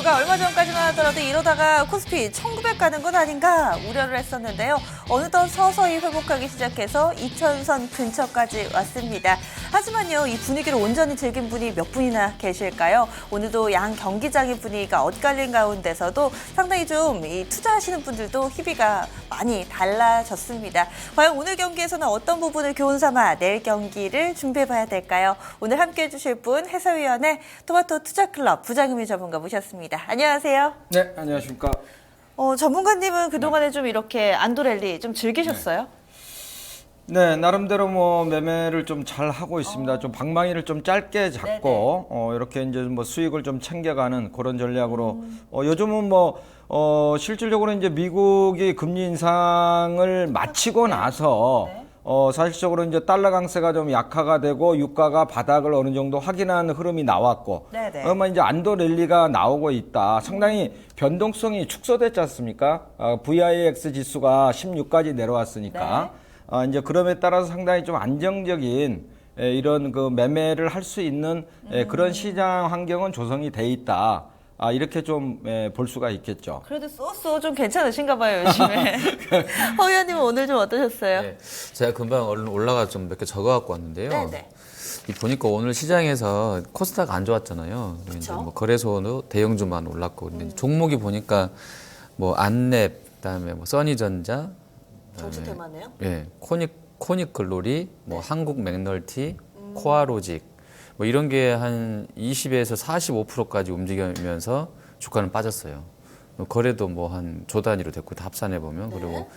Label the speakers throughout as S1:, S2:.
S1: 불과 얼마 전까지만 하더라도 이러다가 코스피 1900 가는 건 아닌가 우려를 했었는데요. 어느덧 서서히 회복하기 시작해서 2000선 근처까지 왔습니다. 하지만요, 이 분위기를 온전히 즐긴 분이 몇 분이나 계실까요? 오늘도 양 경기장의 분위기가 엇갈린 가운데서도 상당히 좀 이 투자하시는 분들도 희비가 많이 달라졌습니다. 과연 오늘 경기에서는 어떤 부분을 교훈 삼아 내일 경기를 준비해봐야 될까요? 오늘 함께해 주실 분 해설위원회 토마토 투자클럽 부장금리 전문가 모셨습니다. 안녕하세요.
S2: 네, 안녕하십니까.
S1: 전문가님은 그동안에 좀 이렇게 안도랠리 좀 즐기셨어요?
S2: 네, 나름대로 뭐 매매를 좀 잘 하고 있습니다. 좀 방망이를 좀 짧게 잡고 이렇게 이제 뭐 수익을 좀 챙겨가는 그런 전략으로 요즘은 뭐 실질적으로 이제 미국이 금리 인상을 마치고 나서 사실적으로 이제 달러 강세가 좀 약화가 되고 유가가 바닥을 어느 정도 확인한 흐름이 나왔고, 아마 이제 안도 랠리가 나오고 있다. 상당히 변동성이 축소됐지 않습니까? VIX 지수가 16까지 내려왔으니까. 이제 그럼에 따라서 상당히 좀 안정적인 이런 그 매매를 할 수 있는 그런 시장 환경은 조성이 돼 있다. 이렇게 좀 볼 수가 있겠죠.
S1: 그래도 쏘쏘 좀 괜찮으신가 봐요, 요즘에. 허 의원님은 오늘 좀 어떠셨어요?
S3: 네, 제가 금방 얼른 올라가 좀 몇 개 적어갖고 왔는데요.
S1: 네네.
S3: 보니까 오늘 시장에서 코스닥 안 좋았잖아요. 이제 뭐 거래소도 대형주만 올랐고, 근데 종목이 보니까 뭐 안랩, 그다음에 뭐 써니전자,
S1: 정치 테마네요?
S3: 예, 코닉글로리, 뭐 한국 맥널티, 코아로직, 뭐 이런 게 한 20에서 45%까지 움직이면서 주가는 빠졌어요. 거래도 뭐 한 조 단위로 됐고 다 합산해 보면 그리고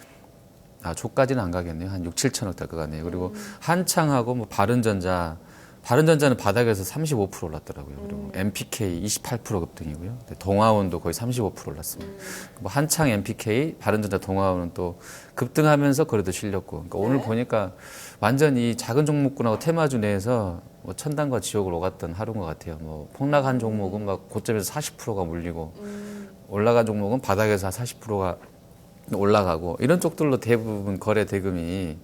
S3: 조까지는 안 가겠네요. 한 6, 7천억 될 것 같네요. 그리고 한창하고 뭐 바른전자는 바닥에서 35% 올랐더라고요. 그리고 MPK 28% 급등이고요. 동아원도 거의 35% 올랐습니다. 뭐 한창 MPK, 바른전자, 동아원은 또 급등하면서 거래도 실렸고. 그러니까 오늘 보니까 완전히 작은 종목군하고 테마주 내에서 뭐 천당과 지옥을 오갔던 하루인 것 같아요. 뭐 폭락한 종목은 막 고점에서 40%가 물리고 올라간 종목은 바닥에서 40%가 올라가고 이런 쪽들로 대부분 거래 대금이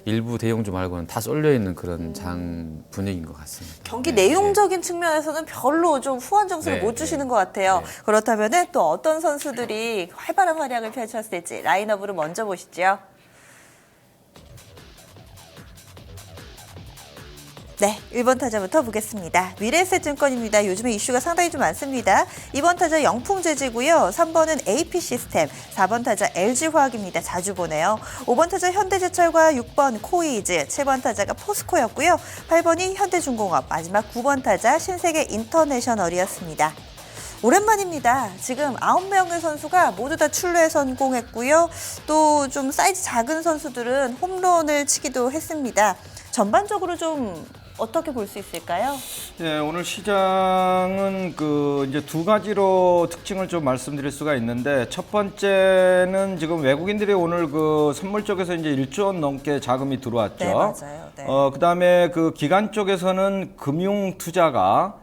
S3: 일부 대형주 말고는 다 쏠려 있는 그런 장 분위기인 것 같습니다.
S1: 경기 내용적인 측면에서는 별로 좀 후한 정수를 못 주시는 것 같아요. 그렇다면 또 어떤 선수들이 활발한 활약을 펼쳤을지 라인업으로 먼저 보시죠. 네, 1번 타자부터 보겠습니다. 미래에셋증권입니다. 요즘에 이슈가 상당히 좀 많습니다. 2번 타자 영풍재지고요. 3번은 AP시스템, 4번 타자 LG화학입니다. 자주 보네요. 5번 타자 현대제철과 6번 코이즈, 7번 타자가 포스코였고요. 8번이 현대중공업, 마지막 9번 타자 신세계 인터내셔널이었습니다. 오랜만입니다. 지금 9명의 선수가 모두 다 출루에 성공했고요. 또 좀 사이즈 작은 선수들은 홈런을 치기도 했습니다. 전반적으로 좀 어떻게 볼 수 있을까요?
S2: 네, 오늘 시장은 이제 두 가지로 특징을 좀 말씀드릴 수가 있는데, 첫 번째는 지금 외국인들이 오늘 선물 쪽에서 이제 1조 원 넘게 자금이 들어왔죠.
S1: 네, 맞아요. 네.
S2: 그다음에 기관 쪽에서는 금융 투자가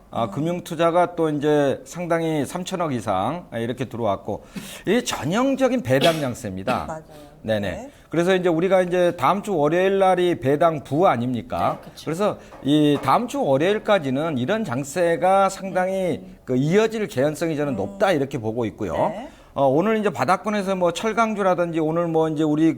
S2: 또 이제 상당히 3천억 이상 이렇게 들어왔고, 이 전형적인 배당 양세입니다.
S1: 맞아요.
S2: 네네.
S1: 네.
S2: 그래서 이제 우리가 이제 다음 주 월요일 날이 배당 부 아닙니까?
S1: 네, 그렇죠.
S2: 그래서 이 다음 주 월요일까지는 이런 장세가 상당히 이어질 개연성이 저는 높다 이렇게 보고 있고요.
S1: 네.
S2: 오늘 이제 바닥권에서 뭐 철강주라든지 오늘 뭐 이제 우리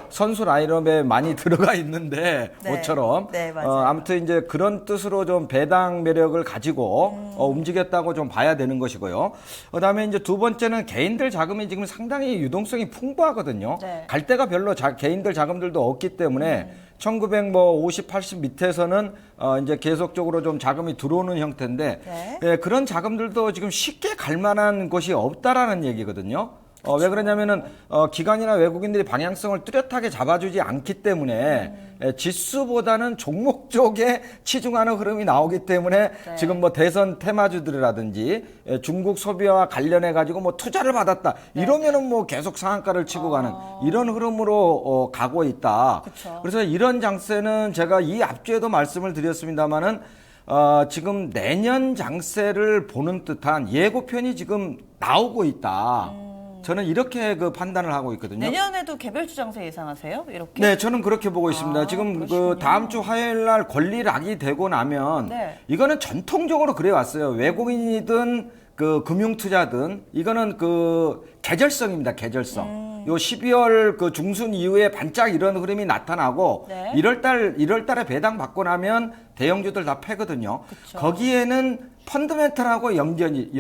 S2: 선수 라인업에 많이 들어가 있는데
S1: 네.
S2: 모처럼
S1: 네, 맞아요.
S2: 아무튼 이제 그런 뜻으로 좀 배당 매력을 가지고 움직였다고 좀 봐야 되는 것이고요. 그다음에 이제 두 번째는 개인들 자금이 지금 상당히 유동성이 풍부하거든요.
S1: 네.
S2: 갈 데가 별로 개인들 자금들도 없기 때문에 1950, 80 밑에서는 이제 계속적으로 좀 자금이 들어오는 형태인데 그런 자금들도 지금 쉽게 갈 만한 곳이 없다라는 얘기거든요. 왜 그러냐면은 기관이나 외국인들이 방향성을 뚜렷하게 잡아주지 않기 때문에 지수보다는 종목 쪽에 치중하는 흐름이 나오기 때문에 지금 뭐 대선 테마주들이라든지 중국 소비와 관련해 가지고 뭐 투자를 받았다 이러면은 뭐 계속 상한가를 치고 가는 이런 흐름으로 가고 있다. 그래서 이런 장세는 제가 이 앞주에도 말씀을 드렸습니다마는 지금 내년 장세를 보는 듯한 예고편이 지금 나오고 있다. 저는 이렇게 판단을 하고 있거든요.
S1: 내년에도 개별주 장세 예상하세요? 이렇게?
S2: 네, 저는 그렇게 보고 있습니다. 지금
S1: 그러시군요.
S2: 다음 주 화요일 날 권리락이 되고 나면 이거는 전통적으로 그래 왔어요. 외국인이든 그 금융투자든 이거는 그 계절성입니다. 계절성. 요 12월 그 중순 이후에 반짝 이런 흐름이 나타나고
S1: 네.
S2: 1월 달에 배당 받고 나면 대형주들 다 패거든요.
S1: 그쵸.
S2: 거기에는 펀더멘털하고 연결이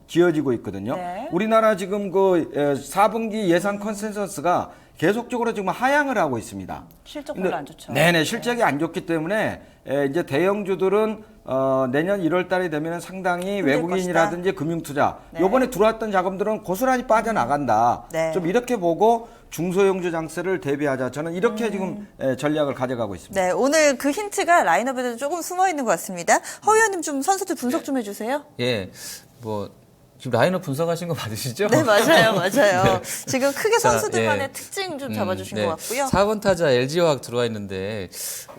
S2: 지어지고 있거든요.
S1: 네.
S2: 우리나라 지금 그 4분기 예상 컨센서스가 계속적으로 지금 하향을 하고 있습니다.
S1: 실적 별로 안 좋죠.
S2: 네네, 실적이 안 좋기 때문에 이제 대형주들은 내년 1월 달이 되면 상당히
S1: 힘들
S2: 외국인이라든지 금융투자
S1: 네.
S2: 요번에 들어왔던 자금들은 고스란히 빠져나간다.
S1: 네.
S2: 좀 이렇게 보고 중소형주 장세를 대비하자. 저는 이렇게 지금 전략을 가져가고 있습니다.
S1: 네, 오늘 그 힌트가 라인업에도 조금 숨어 있는 것 같습니다. 허 의원님 좀 선수들 분석 좀 해주세요.
S3: 예, 뭐 지금 라인업 분석하신 거 맞으시죠?
S1: 네, 맞아요, 맞아요. 지금 크게
S3: 자,
S1: 선수들만의
S3: 예.
S1: 특징 좀 잡아주신
S3: 네.
S1: 것 같고요.
S3: 4번 타자 LG화학 들어와 있는데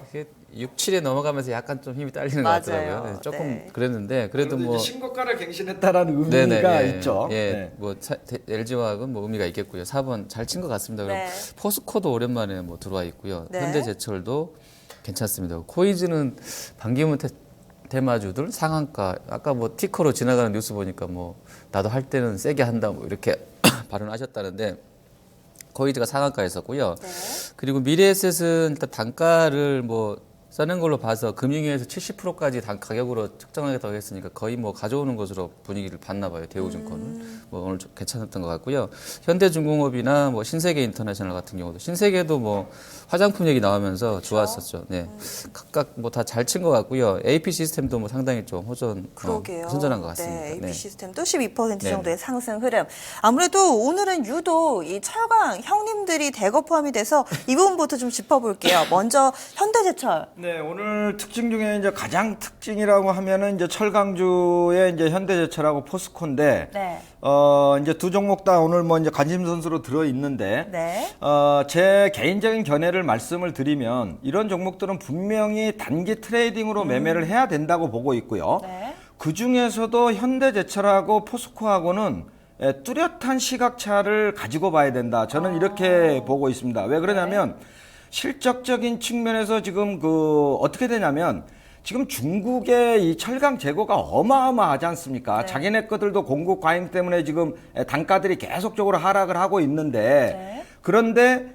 S3: 이게 6, 7에 넘어가면서 약간 좀 힘이 딸리는
S1: 맞아요.
S3: 것 같더라고요. 네, 조금
S1: 네.
S3: 그랬는데 그래도 뭐
S2: 신고가를 갱신했다라는 의미가
S3: 네네, 예,
S2: 있죠.
S3: 예,
S2: 네.
S3: 뭐 LG화학은 뭐 의미가 있겠고요. 4번 잘 친 것 같습니다. 그럼
S1: 네.
S3: 포스코도 오랜만에 뭐 들어와 있고요.
S1: 네.
S3: 현대제철도 괜찮습니다. 코이즈는 반기문 테마주들 상한가. 아까 뭐 티커로 지나가는 뉴스 보니까 뭐 나도 할 때는 세게 한다 뭐 이렇게 발언하셨다는데 코이즈가 상한가에 있었고요.
S1: 네.
S3: 그리고 미래에셋은 일단 단가를 뭐 싸는 걸로 봐서 금융위에서 70%까지 가격으로 측정하겠다고 했으니까 거의 뭐 가져오는 것으로 분위기를 봤나 봐요. 대우증권은. 뭐 오늘 좀 괜찮았던 것 같고요. 현대중공업이나 뭐 신세계 인터내셔널 같은 경우도 신세계도 뭐 화장품 얘기 나오면서
S1: 그렇죠.
S3: 좋았었죠. 네. 각각 뭐 다 잘 친 것 같고요. AP 시스템도 뭐 상당히 좀
S1: 그러게요.
S3: 선전한 것 같습니다.
S1: 네, AP
S3: 네.
S1: 시스템도 12%
S3: 네.
S1: 정도의 상승 흐름. 아무래도 오늘은 유독 이 철강 형님들이 대거 포함이 돼서 이 부분부터 좀 짚어볼게요. 먼저 현대제철.
S2: 네, 오늘 특징 중에 이제 가장 특징이라고 하면은 이제 철강주의 이제 현대제철하고 포스코인데,
S1: 네.
S2: 이제 두 종목 다 오늘 뭐 이제 관심 선수로 들어 있는데,
S1: 네.
S2: 제 개인적인 견해를 말씀을 드리면 이런 종목들은 분명히 단기 트레이딩으로 매매를 해야 된다고 보고 있고요.
S1: 네.
S2: 그 중에서도 현대제철하고 포스코하고는 뚜렷한 시각차를 가지고 봐야 된다. 저는 이렇게 보고 있습니다. 왜 그러냐면 실적적인 측면에서 지금 어떻게 되냐면 지금 중국의 이 철강 재고가 어마어마하지 않습니까?
S1: 네.
S2: 자기네 것들도 공급 과잉 때문에 지금 단가들이 계속적으로 하락을 하고 있는데
S1: 네.
S2: 그런데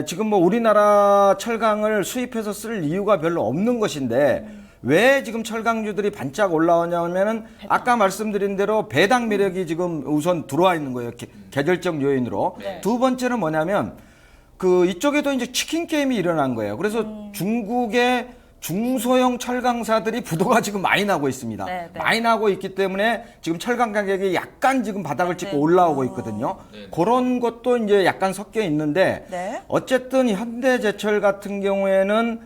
S2: 지금 뭐 우리나라 철강을 수입해서 쓸 이유가 별로 없는 것인데 왜 지금 철강주들이 반짝 올라오냐면은 아까 말씀드린 대로 배당 매력이 지금 우선 들어와 있는 거예요. 계절적 요인으로.
S1: 네.
S2: 두 번째는 뭐냐면 이쪽에도 이제 치킨 게임이 일어난 거예요. 그래서 중국의 중소형 철강사들이 부도가 지금 많이 나고 있습니다.
S1: 네, 네.
S2: 많이 나고 있기 때문에 지금 철강 가격이 약간 지금 바닥을 찍고
S1: 네.
S2: 올라오고 있거든요. 그런 것도 이제 약간 섞여 있는데
S1: 네.
S2: 어쨌든 현대제철 같은 경우에는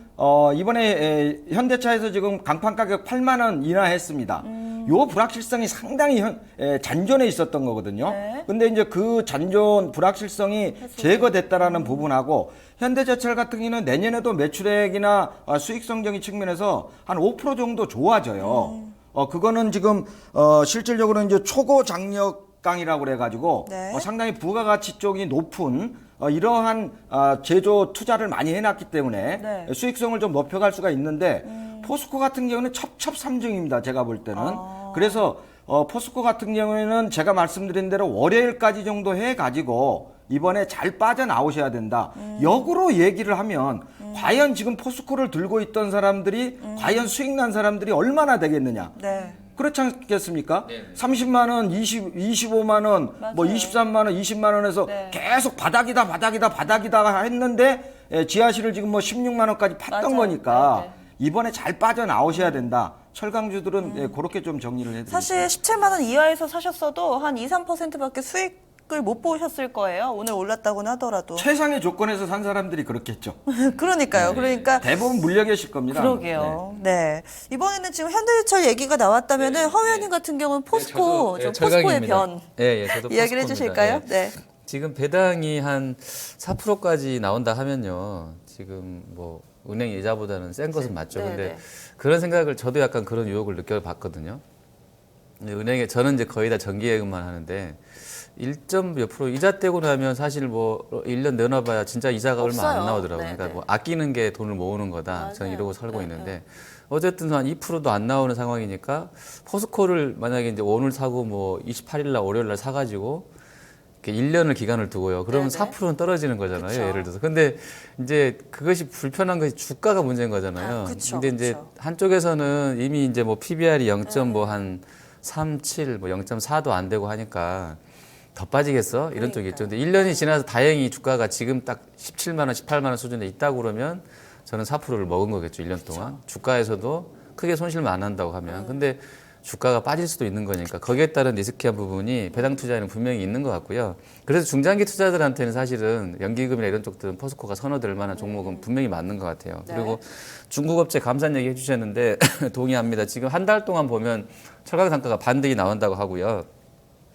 S2: 이번에 현대차에서 지금 강판 가격 8만 원 인하했습니다. 요 불확실성이 상당히 잔존해 있었던 거거든요.
S1: 네.
S2: 근데 이제 그 잔존 불확실성이 제거됐다라는 부분하고 현대제철 같은 경우는 내년에도 매출액이나 수익 성장의 측면에서 한 5% 정도 좋아져요. 그거는 지금 실질적으로 이제 초고 장력강이라고 그래가지고
S1: 네.
S2: 상당히 부가가치 쪽이 높은 이러한 제조 투자를 많이 해놨기 때문에
S1: 네.
S2: 수익성을 좀 높여갈 수가 있는데 포스코 같은 경우는 첩첩삼중입니다. 제가 볼 때는. 그래서 포스코 같은 경우에는 제가 말씀드린 대로 월요일까지 정도 해가지고 이번에 잘 빠져나오셔야 된다. 역으로 얘기를 하면 과연 지금 포스코를 들고 있던 사람들이 과연 수익 난 사람들이 얼마나 되겠느냐.
S1: 네.
S2: 그렇지 않겠습니까? 30만 원, 25만 원, 뭐
S1: 맞아요.
S2: 23만 원, 20만 원에서
S1: 네.
S2: 계속 바닥이다 했는데 지하실을 지금 뭐 16만 원까지 팠던
S1: 맞아요.
S2: 거니까
S1: 네, 네.
S2: 이번에 잘 빠져나오셔야 된다. 철강주들은 그렇게 좀 정리를 해드립니다.
S1: 사실 17만 원 이하에서 사셨어도 한 2, 3%밖에 수익을 못 보셨을 거예요. 오늘 올랐다고는 하더라도.
S2: 최상의 조건에서 산 사람들이 그렇겠죠.
S1: 그러니까요. 그러니까
S2: 대부분 물려 계실 겁니다.
S1: 그러게요. 네. 이번에는 지금 현대제철 얘기가 나왔다면은 허 의원님 같은 경우는 포스코, 좀 포스코의 변
S3: 예, 저도
S1: 이야기를
S3: 포스코입니다.
S1: 해주실까요?
S3: 예.
S1: 네.
S3: 지금 배당이 한 4%까지 나온다 하면요. 지금 뭐 은행 예자보다는 센 것은 맞죠.
S1: 네,
S3: 근데
S1: 네.
S3: 그런 생각을 저도 약간 그런 유혹을 느껴봤거든요. 근데 은행에 저는 이제 거의 다 정기예금만 하는데 1점 몇 프로 이자 떼고 나면 사실 뭐 1년 내놔봐야 진짜 이자가 얼마
S1: 없어요.
S3: 안 나오더라고요.
S1: 네,
S3: 그러니까
S1: 네.
S3: 뭐 아끼는 게 돈을 모으는 거다. 저는
S1: 맞아요.
S3: 이러고 살고
S1: 네,
S3: 있는데 어쨌든 한 2%도 안 나오는 상황이니까 포스코를 만약에 이제 오늘 사고 뭐 28일 날 월요일 날 사가지고 이렇게 1년을 기간을 두고요. 그러면
S1: 네네.
S3: 4%는 떨어지는 거잖아요.
S1: 그쵸.
S3: 예를 들어서. 근데 이제 그것이 불편한 것이 주가가 문제인 거잖아요.
S1: 그쵸,
S3: 근데 이제
S1: 그쵸.
S3: 한쪽에서는 이미 이제 뭐 PBR이 0.37, 뭐 0.4도 안 되고 하니까 더 빠지겠어? 이런 쪽이 있죠. 근데 1년이 지나서 다행히 주가가 지금 딱 17만 원, 18만 원 수준에 있다고 그러면 저는 4%를 먹은 거겠죠. 1년 동안. 주가에서도 크게 손실만 안 한다고 하면. 근데 주가가 빠질 수도 있는 거니까 거기에 따른 리스키한 부분이 배당 투자에는 분명히 있는 것 같고요. 그래서 중장기 투자들한테는 사실은 연기금이나 이런 쪽들은 포스코가 선호될 만한 종목은 분명히 맞는 것 같아요.
S1: 네.
S3: 그리고 중국 업체 감산 얘기 해주셨는데 동의합니다. 지금 한 달 동안 보면 철강 단가가 반등이 나온다고 하고요.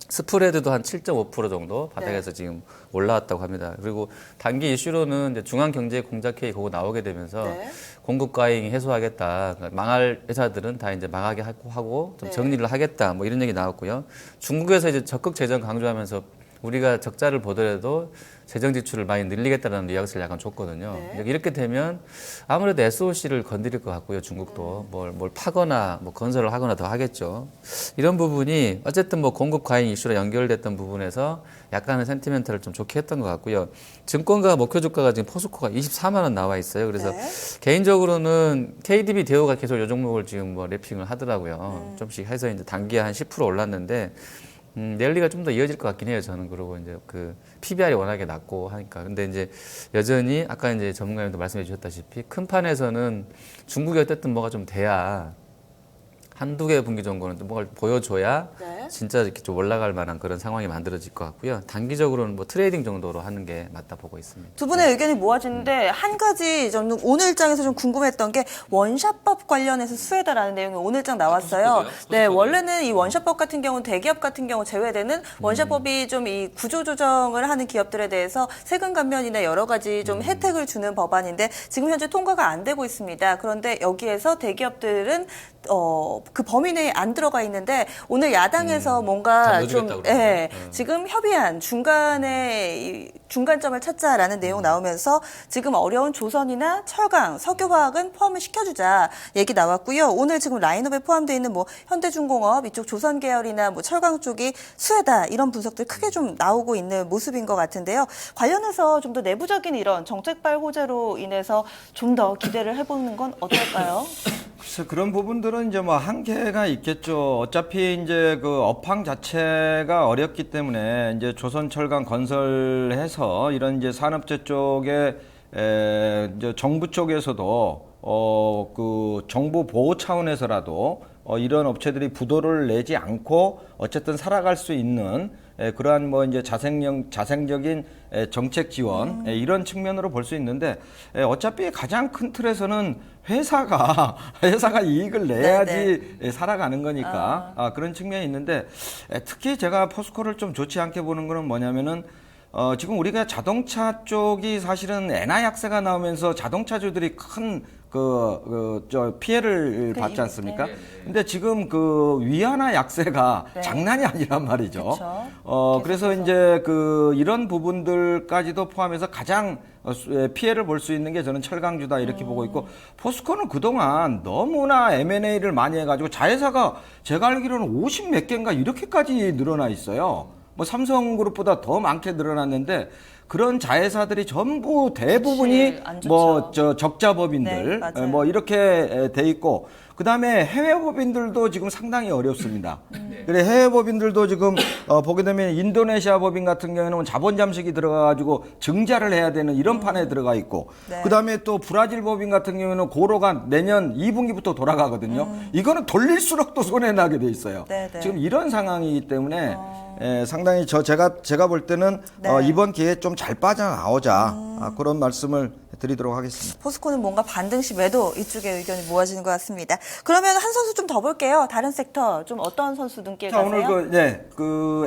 S3: 스프레드도 한 7.5% 정도 바닥에서 지금 올라왔다고 합니다. 그리고 단기 이슈로는 이제 중앙경제공작회의 그거 나오게 되면서
S1: 네.
S3: 공급 과잉 해소하겠다. 그러니까 망할 회사들은 다 이제 망하게 하고 좀
S1: 네.
S3: 정리를 하겠다. 뭐 이런 얘기 나왔고요. 중국에서 이제 적극 재정 강조하면서 우리가 적자를 보더라도 재정 지출을 많이 늘리겠다는 뉘앙스를 약간 줬거든요.
S1: 네.
S3: 이렇게 되면 아무래도 SOC를 건드릴 것 같고요. 중국도 뭘 파거나 뭐 건설을 하거나 더 하겠죠. 이런 부분이 어쨌든 뭐 공급 과잉 이슈로 연결됐던 부분에서 약간의 센티멘트를 좀 좋게 했던 것 같고요. 증권가 목표 주가가 지금 포스코가 24만 원 나와 있어요. 그래서
S1: 네.
S3: 개인적으로는 KDB 대우가 계속 이 종목을 지금 뭐 래핑을 하더라고요. 좀씩 해서 이제 단기에 한 10% 올랐는데 랠리가 좀 더 이어질 것 같긴 해요. 저는 그러고 이제 그 PBR이 워낙에 낮고 하니까. 근데 이제 여전히 아까 이제 전문가님도 말씀해 주셨다시피 큰 판에서는 중국이 어쨌든 뭐가 좀 돼야 한두 개 분기 정도는 좀 뭔가 보여줘야
S1: 네.
S3: 진짜 이렇게 좀 올라갈 만한 그런 상황이 만들어질 것 같고요. 단기적으로는 뭐 트레이딩 정도로 하는 게 맞다 보고 있습니다.
S1: 두 분의 의견이 모아지는데 한 가지 저는 오늘 일장에서 좀 궁금했던 게 원샷법 관련해서 수혜다라는 내용이 오늘 일장 나왔어요. 네, 원래는 이 원샷법 같은 경우는 대기업 같은 경우 제외되는 원샷법이 좀 이 구조 조정을 하는 기업들에 대해서 세금 감면이나 여러 가지 좀 혜택을 주는 법안인데 지금 현재 통과가 안 되고 있습니다. 그런데 여기에서 대기업들은 그 범위 내에 안 들어가 있는데 오늘 야당에서 뭔가 좀
S3: 넣어주겠다고 그러네요.
S1: 지금 협의안 중간에 이 중간점을 찾자라는 내용 나오면서 지금 어려운 조선이나 철강, 석유화학은 포함을 시켜주자 얘기 나왔고요. 오늘 지금 라인업에 포함되어 있는 뭐 현대중공업 이쪽 조선 계열이나 뭐 철강 쪽이 수혜다 이런 분석들 크게 좀 나오고 있는 모습인 것 같은데요. 관련해서 좀 더 내부적인 이런 정책발 호재로 인해서 좀 더 기대를 해보는 건 어떨까요?
S2: 글쎄 그런 부분들은 이제 뭐 한계가 있겠죠. 어차피 이제 그 업황 자체가 어렵기 때문에 이제 조선철강 건설해서 이런 이제 산업재 쪽에 이제 정부 쪽에서도 그 정부 보호 차원에서라도 이런 업체들이 부도를 내지 않고 어쨌든 살아갈 수 있는 그러한 뭐 이제 자생적인 정책 지원 이런 측면으로 볼 수 있는데 어차피 가장 큰 틀에서는 회사가 이익을 내야지 살아가는 거니까 그런 측면이 있는데 특히 제가 포스코를 좀 좋지 않게 보는 거는 뭐냐면은 지금 우리가 자동차 쪽이 사실은 엔화 약세가 나오면서 자동차주들이 큰 피해를 받지 않습니까?
S1: 네.
S2: 근데 지금 그 위안화 약세가
S1: 네.
S2: 장난이 아니란 말이죠.
S1: 그쵸.
S2: 그래서 이제 이런 부분들까지도 포함해서 가장 피해를 볼 수 있는 게 저는 철강주다 이렇게 보고 있고 포스코는 그동안 너무나 M&A를 많이 해가지고 자회사가 제가 알기로는 50 몇 개인가 이렇게까지 늘어나 있어요. 뭐 삼성그룹보다 더 많게 늘어났는데 그런 자회사들이 전부 대부분이
S1: 안 좋죠.
S2: 뭐 적자법인들
S1: 네, 맞아요.
S2: 뭐 이렇게 돼 있고 그다음에 해외 법인들도 지금 상당히 어렵습니다. 그래 해외 법인들도 지금 보게 되면 인도네시아 법인 같은 경우에는 자본 잠식이 들어가가지고 증자를 해야 되는 이런 판에 들어가 있고
S1: 네.
S2: 그다음에 또 브라질 법인 같은 경우에는 고로가 내년 2분기부터 돌아가거든요. 이거는 돌릴수록 또 손해 나게 돼 있어요.
S1: 네, 네.
S2: 지금 이런 상황이기 때문에 상당히 제가 볼 때는
S1: 네.
S2: 이번 기회에 좀 잘 빠져나오자 그런 말씀을 드리도록 하겠습니다.
S1: 포스코는 뭔가 반등 시에도 이쪽의 의견이 모아지는 것 같습니다. 그러면 한 선수 좀 더 볼게요. 다른 섹터 좀 어떤 선수 눈길
S2: 자,
S1: 가세요?
S2: 오늘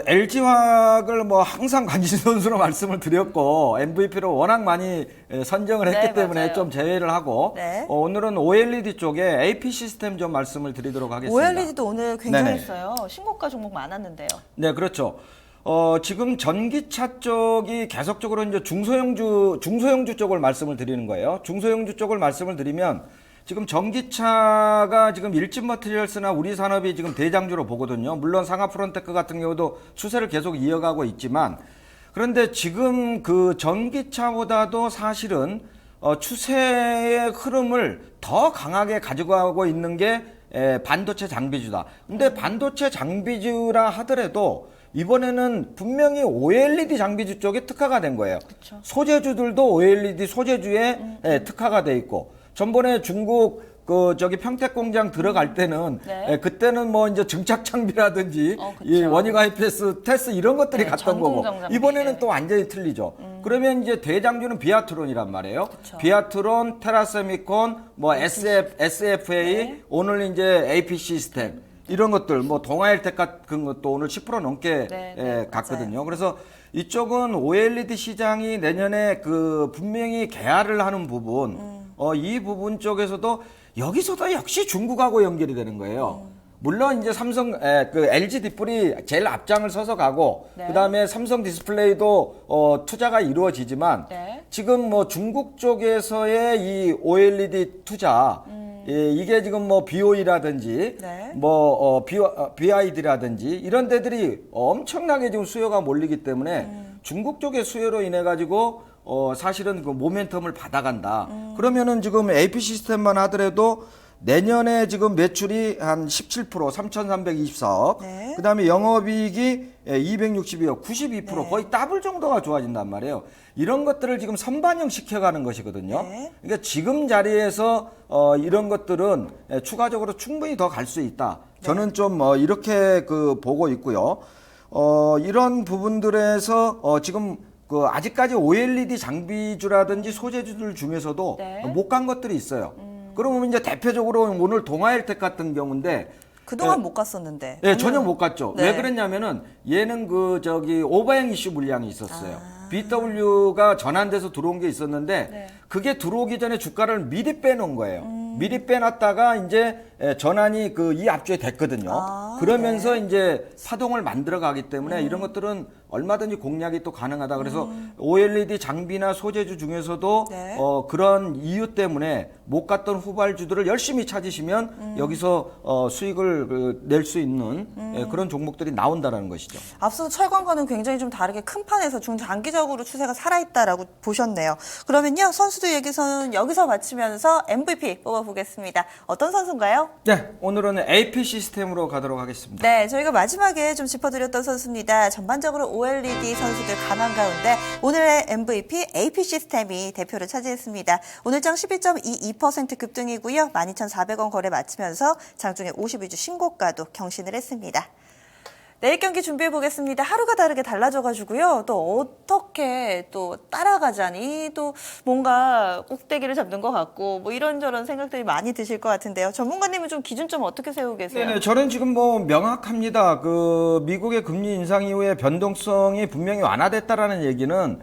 S2: LG화학을 뭐 항상 관심 선수로 말씀을 드렸고 MVP로 워낙 많이 선정을 했기
S1: 네,
S2: 때문에
S1: 맞아요.
S2: 좀 제외를 하고
S1: 네.
S2: 오늘은 OLED 쪽에 AP 시스템 좀 말씀을 드리도록 하겠습니다.
S1: OLED도 오늘 굉장했어요.
S2: 네네.
S1: 신고가 종목 많았는데요.
S2: 네, 그렇죠. 지금 전기차 쪽이 계속적으로 이제 중소형주 쪽을 말씀을 드리는 거예요. 중소형주 쪽을 말씀을 드리면 지금 전기차가 지금 일진 머티리얼스나 우리 산업이 지금 대장주로 보거든요. 물론 상하프론테크 같은 경우도 추세를 계속 이어가고 있지만 그런데 지금 그 전기차보다도 사실은 추세의 흐름을 더 강하게 가지고 가고 있는 게 반도체 장비주다. 근데 반도체 장비주라 하더라도 이번에는 분명히 OLED 장비주 쪽에 특화가 된 거예요.
S1: 그쵸.
S2: 소재주들도 OLED 소재주에 특화가 돼 있고 전번에 중국 평택 공장 들어갈 때는
S1: 네.
S2: 그때는 뭐 이제 증착 장비라든지
S1: 그쵸.
S2: 이 원익 하이패스 테스 이런 것들이
S1: 네,
S2: 갔던 거고
S1: 전공정 장비.
S2: 이번에는
S1: 네.
S2: 또 완전히 틀리죠. 그러면 이제 대장주는 비아트론이란 말이에요.
S1: 그쵸.
S2: 비아트론, 테라세미콘, 뭐 SFA,
S1: 네.
S2: 오늘 이제 AP 시스템 이런 것들 뭐 동아일텍 같은 것도 오늘 10% 넘게
S1: 네,
S2: 갔거든요.
S1: 맞아요.
S2: 그래서 이쪽은 OLED 시장이 내년에 그 분명히 개화를 하는 부분, 이 부분 쪽에서도 여기서도 역시 중국하고 연결이 되는 거예요. 물론 이제 그 LG 디플이 제일 앞장을 서서 가고
S1: 네.
S2: 그다음에 삼성 디스플레이도 투자가 이루어지지만
S1: 네.
S2: 지금 뭐 중국 쪽에서의 이 OLED 투자 이게 지금 뭐 BOE라든지
S1: 네.
S2: 뭐 BID라든지 이런 데들이 엄청나게 지금 수요가 몰리기 때문에 중국 쪽의 수요로 인해 가지고 사실은 그 모멘텀을 받아간다. 그러면은 지금 AP 시스템만 하더라도 내년에 지금 매출이 한 17%, 3,324억.
S1: 네.
S2: 그다음에 영업이익이 262억, 92%
S1: 네.
S2: 거의 더블 정도가 좋아진단 말이에요. 이런 것들을 지금 선반영 시켜가는 것이거든요.
S1: 네.
S2: 그러니까 지금 자리에서 이런 것들은 추가적으로 충분히 더 갈 수 있다. 저는 좀 이렇게 보고 있고요. 이런 부분들에서 지금 그 아직까지 OLED 장비주라든지 소재주들 중에서도
S1: 네.
S2: 못 간 것들이 있어요. 그러면 이제 대표적으로 오늘 동아일텍 같은 경우인데
S1: 그동안 못 갔었는데.
S2: 예, 전혀 못 갔죠.
S1: 네.
S2: 왜 그랬냐면은 얘는 오버행 이슈 물량이 있었어요.
S1: 아.
S2: BW가 전환돼서 들어온 게 있었는데
S1: 네.
S2: 그게 들어오기 전에 주가를 미리 빼놓은 거예요. 미리 빼놨다가 이제 전환이 이 앞주에 됐거든요.
S1: 아,
S2: 그러면서 이제 파동을 만들어 가기 때문에 이런 것들은 얼마든지 공략이 또 가능하다. 그래서 OLED 장비나 소재주 중에서도
S1: 네.
S2: 그런 이유 때문에 못 갔던 후발주들을 열심히 찾으시면 여기서 수익을 낼 수 있는 그런 종목들이 나온다라는 것이죠.
S1: 앞서 철강과는 굉장히 좀 다르게 큰 판에서 중장기적으로 추세가 살아있다라고 보셨네요. 그러면요, 선수들 얘기서는 여기서 마치면서 MVP 뽑아보겠습니다. 어떤 선수인가요?
S2: 네, 오늘은 AP 시스템으로 가도록 하겠습니다.
S1: 네, 저희가 마지막에 좀 짚어드렸던 선수입니다. 전반적으로 OLED 선수들 강한 가운데 오늘의 MVP AP 시스템이 대표를 차지했습니다. 오늘장 12.22% 급등이고요. 12,400원 거래 마치면서 장중에 52주 신고가도 경신을 했습니다. 내일 경기 준비해 보겠습니다. 하루가 다르게 달라져가지고요. 또 어떻게 또 따라가자니 또 뭔가 꼭대기를 잡는 것 같고 뭐 이런저런 생각들이 많이 드실 것 같은데요. 전문가님은 좀 기준점 어떻게 세우고 계세요?
S2: 네네, 저는 지금 뭐 명확합니다. 미국의 금리 인상 이후에 변동성이 분명히 완화됐다라는 얘기는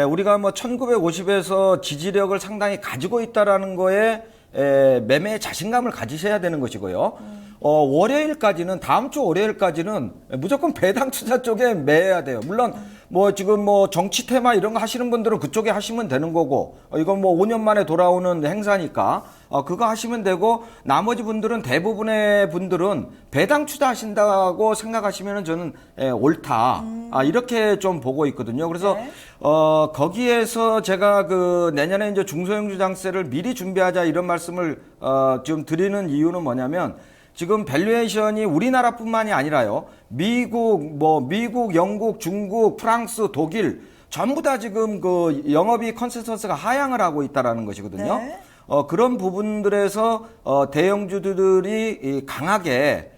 S2: 우리가 뭐 1950에서 지지력을 상당히 가지고 있다라는 거에 매매의 자신감을 가지셔야 되는 것이고요. 월요일까지는 다음 주 월요일까지는 무조건 배당 투자 쪽에 매야 돼요. 물론 뭐 지금 뭐 정치 테마 이런 거 하시는 분들은 그쪽에 하시면 되는 거고 이건 뭐 5년 만에 돌아오는 행사니까 그거 하시면 되고 나머지 분들은 대부분의 분들은 배당 투자하신다고 생각하시면은 저는 옳다. 이렇게 좀 보고 있거든요. 그래서
S1: 네.
S2: 거기에서 제가 내년에 이제 중소형주 장세를 미리 준비하자 이런 말씀을 좀 드리는 이유는 뭐냐면 지금 밸류에이션이 우리나라뿐만이 아니라요. 미국, 영국, 중국, 프랑스, 독일 전부 다 지금 영업이익 컨센서스가 하향을 하고 있다라는 것이거든요.
S1: 네.
S2: 그런 부분들에서 대형주들이 강하게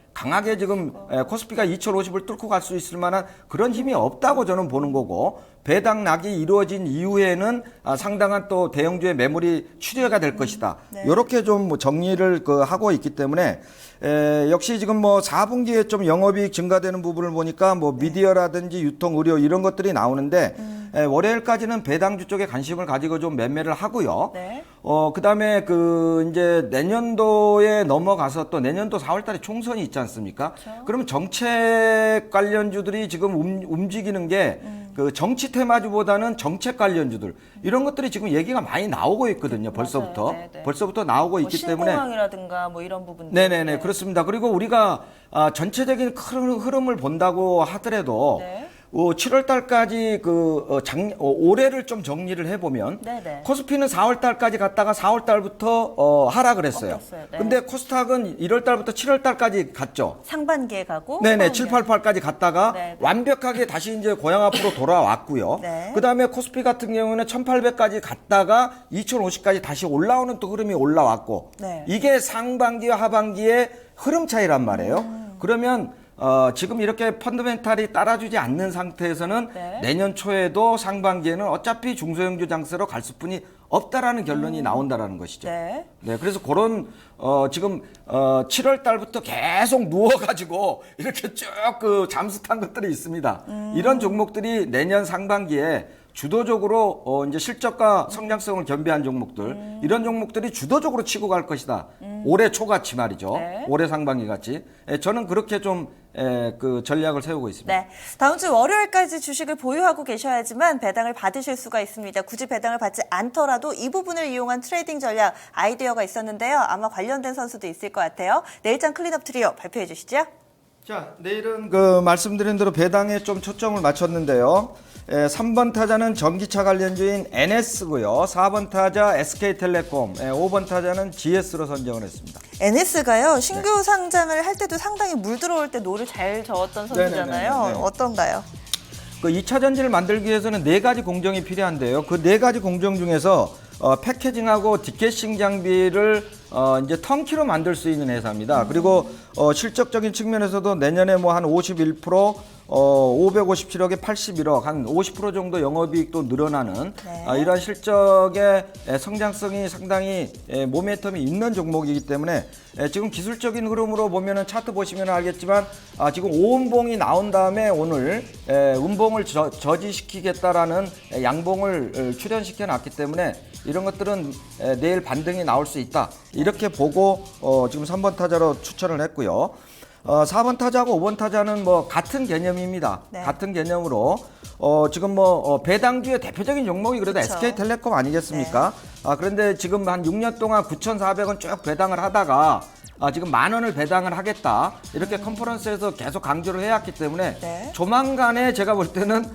S2: 지금 코스피가 2,050을 뚫고 갈 수 있을 만한 그런 힘이 없다고 저는 보는 거고 배당 낙이 이루어진 이후에는 상당한 또 대형주의 매물이 출회가 될 것이다.
S1: 네.
S2: 이렇게 좀 정리를 하고 있기 때문에 역시 지금 뭐 4분기에 좀 영업이익 증가되는 부분을 보니까 뭐 미디어라든지 유통, 의료 이런 것들이 나오는데 월요일까지는 배당주 쪽에 관심을 가지고 좀 매매를 하고요.
S1: 네.
S2: 그다음에 이제 내년도에 넘어가서 또 내년도 4월달에 총선이 있지 않습니까?
S1: 그렇죠.
S2: 그러면 정책 관련주들이 지금 움직이는 게 그 정치 테마주보다는 정책 관련주들 이런 것들이 지금 얘기가 많이 나오고 있거든요. 벌써부터
S1: 맞아요. 네.
S2: 벌써부터 나오고 있기 때문에
S1: 신공항이라든가 뭐 이런 부분들.
S2: 네네네 그렇습니다. 그리고 우리가 전체적인 큰 흐름을 본다고 하더라도
S1: 네.
S2: 7월 달까지 올해를 좀 정리를 해보면
S1: 네네.
S2: 코스피는 4월 달까지 갔다가 4월 달부터 하락을 했어요.
S1: 꺾였어요. 네.
S2: 근데 코스닥은 1월 달부터 7월 달까지 갔죠.
S1: 상반기에 가고.
S2: 네네,
S1: 후반기에.
S2: 788까지 갔다가
S1: 네네.
S2: 완벽하게 다시 이제 고향 앞으로 돌아왔고요.
S1: 네.
S2: 그 다음에 코스피 같은 경우는 1800까지 갔다가 2050까지 다시 올라오는 또 흐름이 올라왔고.
S1: 네.
S2: 이게 상반기와 하반기의 흐름 차이란 말이에요. 그러면 지금 이렇게 펀더멘탈이 따라주지 않는 상태에서는
S1: 네.
S2: 내년 초에도 상반기에는 어차피 중소형주 장세로 갈 수뿐이 없다라는 결론이 나온다라는 것이죠.
S1: 네.
S2: 네, 그래서 그런 지금 7월 달부터 계속 누워가지고 이렇게 쭉 그 잠수 탄 것들이 있습니다. 이런 종목들이 내년 상반기에 주도적으로 이제 실적과 성장성을 겸비한 종목들 이런 종목들이 주도적으로 치고 갈 것이다. 올해 초같이 말이죠.
S1: 네.
S2: 올해 상반기 같이. 저는 그렇게 좀 그 전략을 세우고 있습니다.
S1: 네. 다음 주 월요일까지 주식을 보유하고 계셔야지만 배당을 받으실 수가 있습니다. 굳이 배당을 받지 않더라도 이 부분을 이용한 트레이딩 전략 아이디어가 있었는데요. 아마 관련된 선수도 있을 것 같아요. 내일장 클린업 트리오 발표해 주시죠.
S2: 자, 내일은 그 말씀드린 대로 배당에 좀 초점을 맞췄는데요. 3번 타자는 전기차 관련주인 NS고요. 4번 타자 SK텔레콤, 5번 타자는 GS로 선정을 했습니다.
S1: NS가요. 신규 상장을 할 때도 상당히 물 들어올 때 노를 잘 저었던 선수잖아요.
S2: 네네네네.
S1: 어떤가요?
S2: 그 2차 전지를 만들기 위해서는 4가지 공정이 필요한데요. 그 4가지 공정 중에서 패키징하고 디캐싱 장비를 이제 턴키로 만들 수 있는 회사입니다. 그리고 실적적인 측면에서도 내년에 뭐 한 51%, 557억에 81억, 한 50% 정도 영업이익도 늘어나는
S1: 네.
S2: 이러한 실적의 성장성이 상당히 모멘텀이 있는 종목이기 때문에 지금 기술적인 흐름으로 보면은 차트 보시면 알겠지만 지금 5음봉이 나온 다음에 오늘 음봉을 저지시키겠다라는 양봉을 출현시켜 놨기 때문에 이런 것들은 내일 반등이 나올 수 있다. 이렇게 보고 지금 3번 타자로 추천을 했고요. 4번 타자하고 5번 타자는 뭐 같은 개념입니다.
S1: 네.
S2: 같은 개념으로 지금 뭐 배당주의 대표적인 종목이 그래도
S1: 그쵸.
S2: SK텔레콤 아니겠습니까? 그런데 지금 한 6년 동안 9,400원 쭉 배당을 하다가 지금 10,000원을 배당을 하겠다 이렇게 컨퍼런스에서 계속 강조를 해왔기 때문에
S1: 네.
S2: 조만간에 제가 볼 때는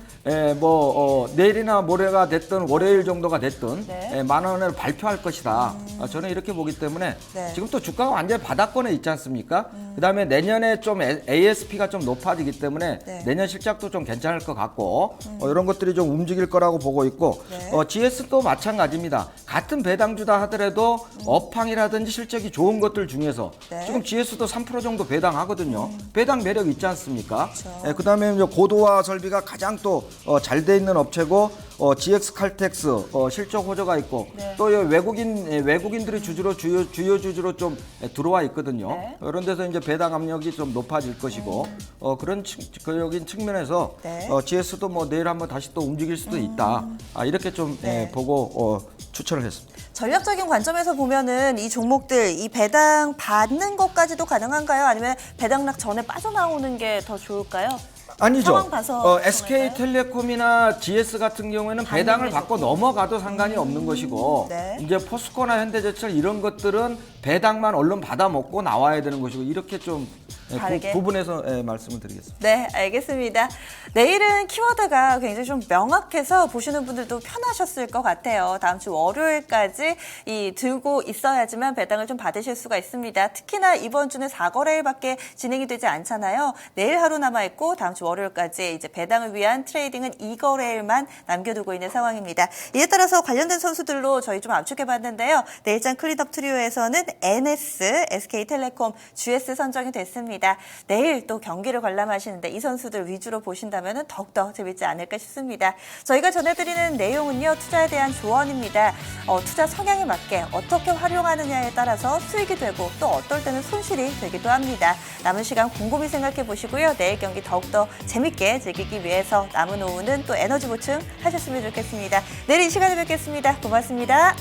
S2: 내일이나 모레가 됐든 월요일 정도가 됐든
S1: 네.
S2: 10,000원을 발표할 것이다. 저는 이렇게 보기 때문에
S1: 네.
S2: 지금 또 주가가 완전히 바닥권에 있지 않습니까? 그다음에 내년에 좀 ASP가 좀 높아지기 때문에
S1: 네.
S2: 내년 실적도 좀 괜찮을 것 같고 이런 것들이 좀 움직일 거라고 보고 있고
S1: 네.
S2: GS도 마찬가지입니다. 같은 배당주다 하더라도 업황이라든지 실적이 좋은 것들 중에서
S1: 네.
S2: 지금 GS도 3% 정도 배당하거든요. 배당 매력 있지 않습니까?
S1: 그렇죠.
S2: 그다음에 이제 고도화 설비가 가장 또 잘 돼 있는 업체고 GX 칼텍스 실적 호조가 있고
S1: 네.
S2: 또 외국인들이 주주로 주요 주주로 좀 들어와 있거든요.
S1: 네.
S2: 그런 데서 이제 배당 압력이 좀 높아질 것이고 그런 측면에서
S1: 네.
S2: GS도 뭐 내일 한번 다시 또 움직일 수도 있다. 이렇게 좀
S1: 네.
S2: 보고 추천을 했습니다.
S1: 전략적인 관점에서 보면은 이 종목들 이 배당 받는 것까지도 가능한가요? 아니면 배당락 전에 빠져나오는 게 더 좋을까요?
S2: 아니죠.
S1: 상황 봐서
S2: SK텔레콤이나 GS 같은 경우에는 배당을
S1: 반등이
S2: 받고 넘어가도 상관이 없는 것이고
S1: 네.
S2: 이제 포스코나 현대제철 이런 것들은 배당만 얼른 받아 먹고 나와야 되는 것이고 이렇게 좀
S1: 다르게?
S2: 구분해서 말씀을 드리겠습니다.
S1: 네, 알겠습니다. 내일은 키워드가 굉장히 좀 명확해서 보시는 분들도 편하셨을 것 같아요. 다음 주 월요일까지 들고 있어야지만 배당을 좀 받으실 수가 있습니다. 특히나 이번 주는 4거래일밖에 진행이 되지 않잖아요. 내일 하루 남아있고 다음 주 월요일까지 이제 배당을 위한 트레이딩은 2거래일만 남겨두고 있는 상황입니다. 이에 따라서 관련된 선수들로 저희 좀 압축해봤는데요. 내일장 클린업 트리오에서는 NS, SK텔레콤, GS 선정이 됐습니다. 내일 또 경기를 관람하시는데 이 선수들 위주로 보신다면 더욱더 재밌지 않을까 싶습니다. 저희가 전해드리는 내용은요. 투자에 대한 조언입니다. 투자 성향에 맞게 어떻게 활용하느냐에 따라서 수익이 되고 또 어떨 때는 손실이 되기도 합니다. 남은 시간 곰곰이 생각해 보시고요. 내일 경기 더욱더 재밌게 즐기기 위해서 남은 오후는 또 에너지 보충 하셨으면 좋겠습니다. 내일 이 시간에 뵙겠습니다. 고맙습니다.